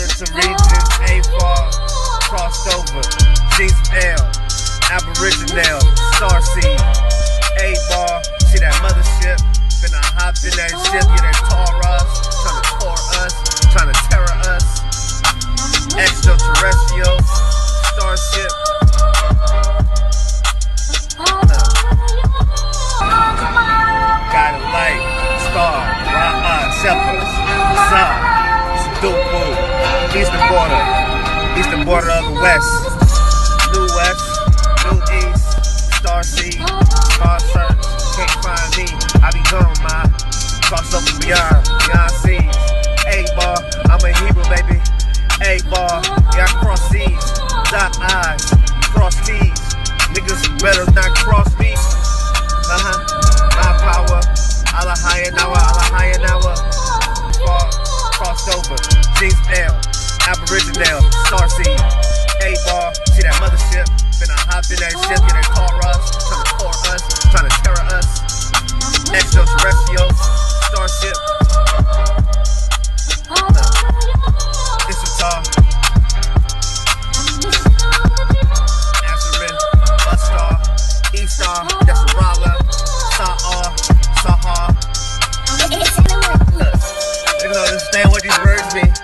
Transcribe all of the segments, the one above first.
travelers to regions, A-Fall, crossed over, G-Spell, Aboriginal, Starseed, A-Bar, see that mothership, finna hop in that ship, yeah, that Taurus, tryna tore us, tryna terror us, extraterrestrials, starship, got a light, star, Ra'a, Cephas, Sa, Sudoku, eastern border of the west, new east, star seed, star search, can't find me, I be gone, my, cross over beyond seas, A-Bar, I'm a Hebrew, baby, A-Bar, yeah, I cross seas, dot I's, cross T's, niggas better not cross me, my power, Allah higher now, crossed over, G-Spell, Aboriginal, Starseed, A-Bar, see that mothership, finna hop in that ship, yeah, that Taurus, tryna tore us, tryna terror us, extraterrestrials, starship, it's a tar, Asherin, Mustar, Esau, that's a Rala, Sahar, you don't understand what these words mean.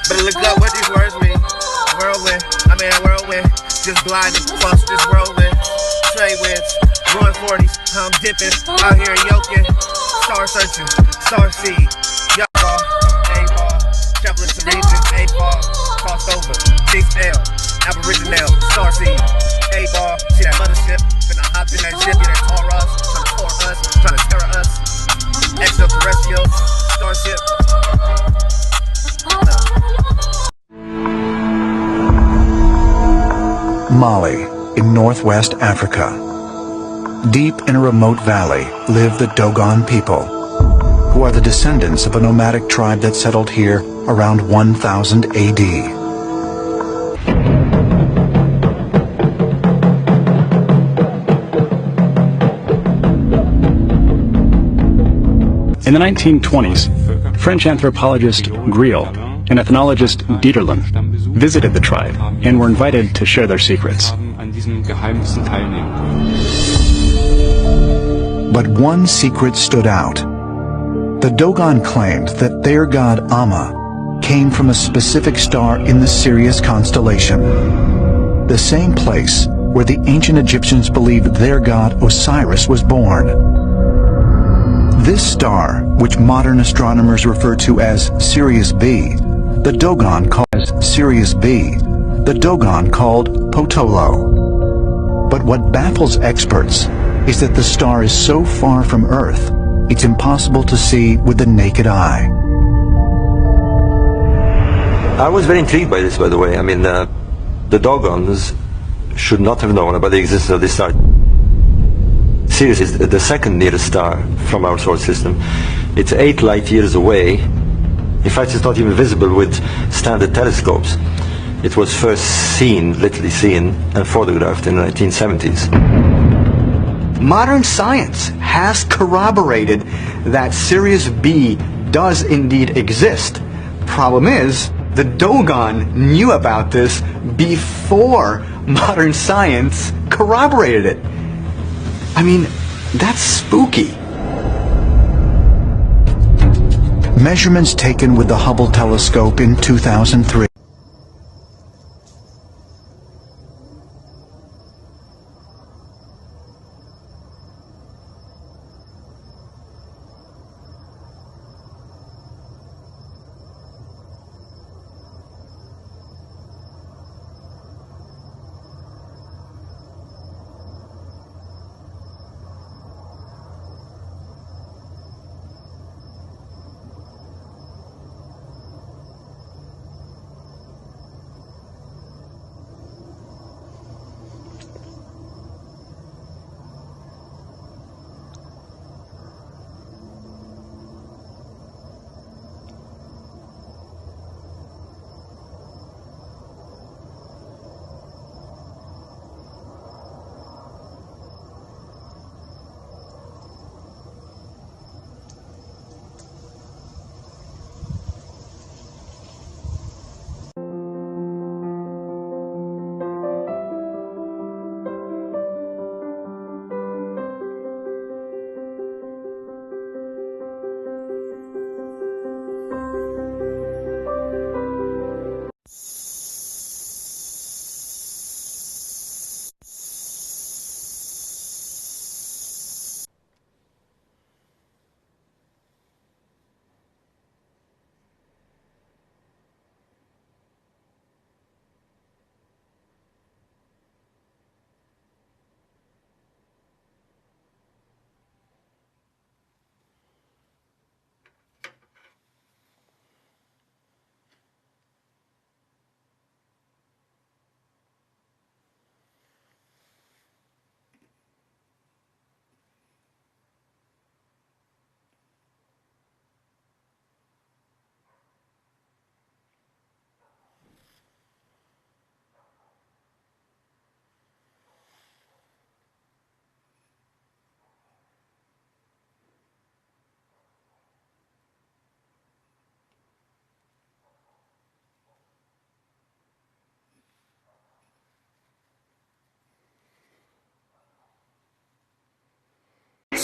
Better look up what these words mean. Whirlwind, just gliding across this whirlwind. Trade winds, growing 40s, I'm dipping, out here yoking. Star searching, star seed, y'all, A-Bar, travelers to regions, A-Bar, crossed over, G-Spell, Aboriginal, star seed, A-Bar, see that mothership, finna hop in that ship, yeah, that Taurus, tryna tore us, tryna terror us, extraterrestrials, starship. Mali, in northwest Africa. Deep in a remote valley live the Dogon people, who are the descendants of a nomadic tribe that settled here around 1000 AD. In the 1920s, French anthropologist Griel and ethnologist Dieterlen visited the tribe and were invited to share their secrets. But one secret stood out. The Dogon claimed that their god Amah came from a specific star in the Sirius constellation, the same place where the ancient Egyptians believed their god Osiris was born. This star, which modern astronomers refer to as Sirius B, the Dogon called Potolo. But what baffles experts is that the star is so far from Earth, it's impossible to see with the naked eye. I was very intrigued by this, by the way. I mean, the Dogons should not have known about the existence of this star. Sirius is the second nearest star from our solar system. It's 8 light years away. In fact, it's not even visible with standard telescopes. It was first seen, literally seen, and photographed in the 1970s. Modern science has corroborated that Sirius B does indeed exist. Problem is, the Dogon knew about this before modern science corroborated it. I mean, that's spooky. Measurements taken with the Hubble telescope in 2003.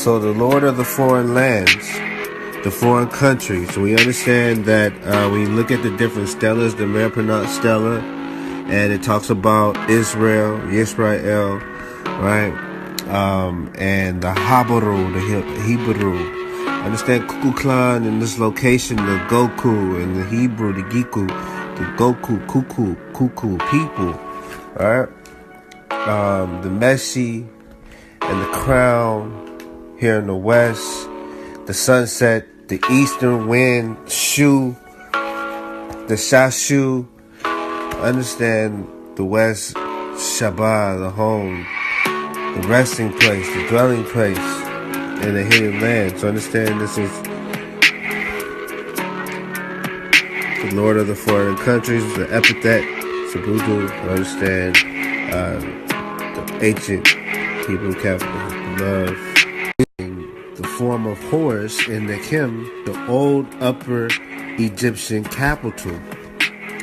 So the Lord of the foreign lands, the foreign countries. So we understand that we look at the different stellas, the Merprenant stella, and it talks about Israel, right? And the Habaru, the Hebrew. Understand Kukuklan in this location, the Goku, and the Hebrew, the Giku, the Goku, Kuku people, right? The Meshi and the crown here in the west, the sunset, the eastern wind, Shu, the Shashu. Understand the west, Shabbat, the home, the resting place, the dwelling place, and the hidden land. So understand this is the Lord of the foreign countries, the epithet, Sabudu. Understand the ancient Hebrew capital, love. The form of Horus in the Kim, the old Upper Egyptian capital.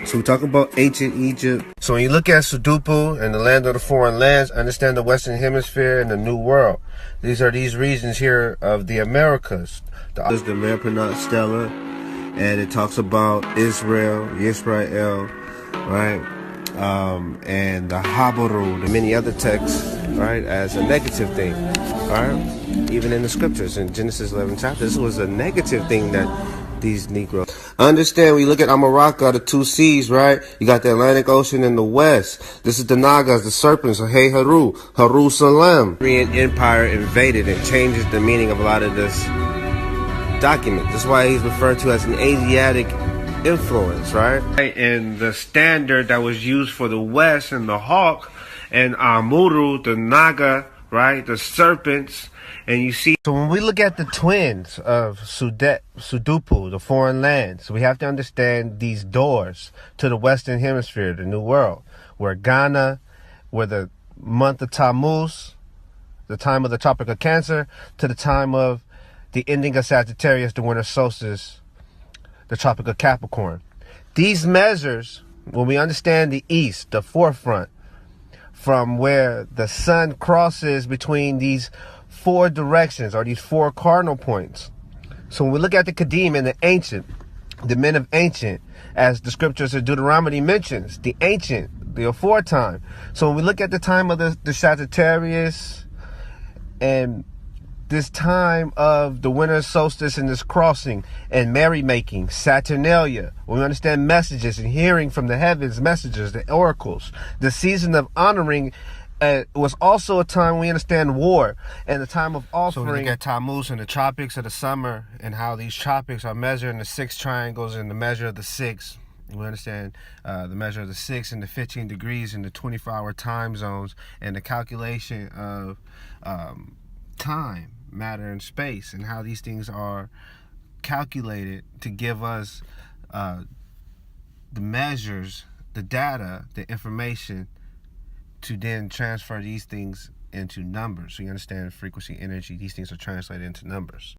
So we talk about ancient Egypt. So when you look at Sudupu and the land of the foreign lands, understand the Western Hemisphere and the New World. These are these regions here of the Americas. The Merprenant stella, and it talks about Israel, right? And the Habaru, the many other texts, right, as a negative thing, right? Even in the scriptures in Genesis 11 chapter, this was a negative thing that these Negroes. Understand, we look at Amaraka, the two seas, right? You got the Atlantic Ocean in the west. This is the Nagas, the serpents, Hey Haru, Haru-Salam. Korean Empire invaded and changes the meaning of a lot of this document. That's why he's referred to as an Asiatic influence, right? And the standard that was used for the west and the hawk and Amuru, the Naga, right? The serpents. And you see, so when we look at the twins of Sudupu, the foreign lands, we have to understand these doors to the Western Hemisphere, the New World, where Ghana, where the month of Tammuz, the time of the Tropic of Cancer, to the time of the ending of Sagittarius, the winter solstice, the Tropic of Capricorn. These measures, when we understand the east, the forefront, from where the sun crosses between these four directions, or these four cardinal points. So when we look at the Kadim and the ancient, the men of ancient, as the scriptures of Deuteronomy mentions, the ancient, the aforetime. So when we look at the time of the Sagittarius and this time of the winter solstice and this crossing and merrymaking, Saturnalia, we understand messages and hearing from the heavens, messages, the oracles, the season of honoring. It was also a time we understand war and the time of offering. So we look at Tammuz and the tropics of the summer and how these tropics are measured in the 6 triangles and the measure of the 6. We understand the measure of the 6 and the 15 degrees and the 24-hour time zones and the calculation of time, matter, and space, and how these things are calculated to give us the measures, the data, the information, to then transfer these things into numbers. So you understand frequency, energy, these things are translated into numbers.